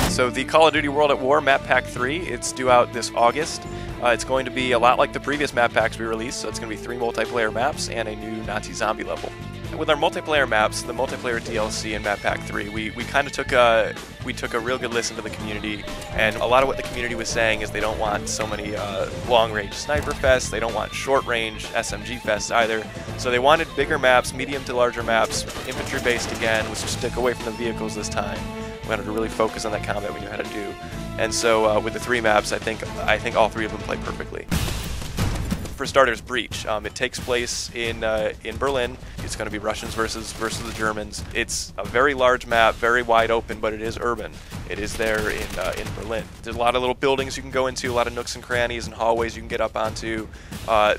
So the Call of Duty World at War Map Pack 3, it's due out this August. It's going to be a lot like the previous map packs we released, so it's going to be 3 multiplayer maps and a new Nazi zombie level. With our multiplayer maps, the multiplayer DLC in Map Pack 3, we kind of took a real good listen to the community, and a lot of what the community was saying is they don't want so many long-range sniper fests, they don't want short-range SMG fests either, so they wanted bigger maps, medium to larger maps, infantry-based again, let's just stick away from the vehicles this time. We wanted to really focus on that combat we knew how to do. And so with the 3 maps, I think all 3 of them play perfectly. For starters, Breach. It takes place in Berlin. It's going to be Russians versus the Germans. It's a very large map, very wide open, but it is urban. It is there in Berlin. There's a lot of little buildings you can go into, a lot of nooks and crannies and hallways you can get up onto.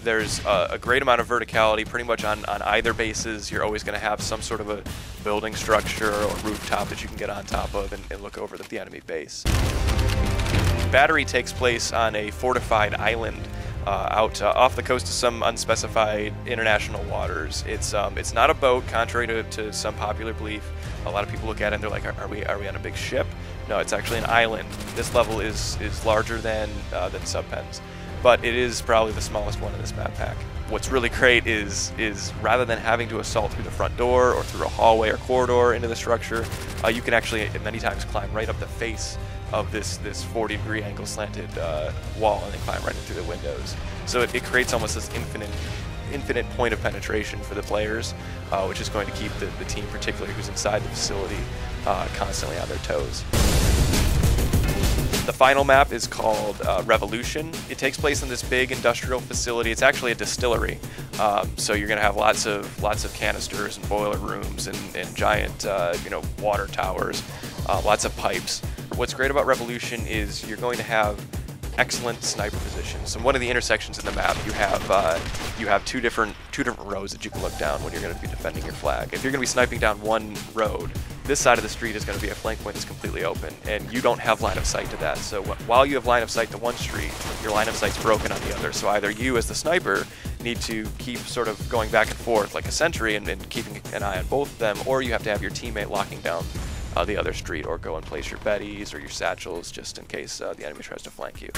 There's a great amount of verticality pretty much on either bases. You're always going to have some sort of a building structure or rooftop that you can get on top of and look over the enemy base. Battery takes place on a fortified island out off the coast of some unspecified international waters. It's not a boat, contrary to some popular belief. A lot of people look at it and they're like, are we on a big ship? No, it's actually an island. This level is larger than Subpens, but it is probably the smallest one in this map pack. What's really great is rather than having to assault through the front door or through a hallway or corridor into the structure, you can actually many times climb right up the face of this 40-degree angle slanted wall and then climb right in through the windows. So it creates almost this infinite point of penetration for the players, which is going to keep the team, particularly who's inside the facility, constantly on their toes. The final map is called Revolution. It takes place in this big industrial facility. It's actually a distillery, so you're going to have lots of canisters and boiler rooms and giant water towers, lots of pipes. What's great about Revolution is you're going to have excellent sniper positions. And one of the intersections in the map, you have two different roads that you can look down when you're going to be defending your flag. If you're going to be sniping down one road, this side of the street is going to be a flank point that's completely open, and you don't have line of sight to that. So while you have line of sight to one street, your line of sight's broken on the other. So either you, as the sniper, need to keep sort of going back and forth like a sentry and keeping an eye on both of them, or you have to have your teammate locking down the other street, or go and place your Bettys or your satchels just in case the enemy tries to flank you.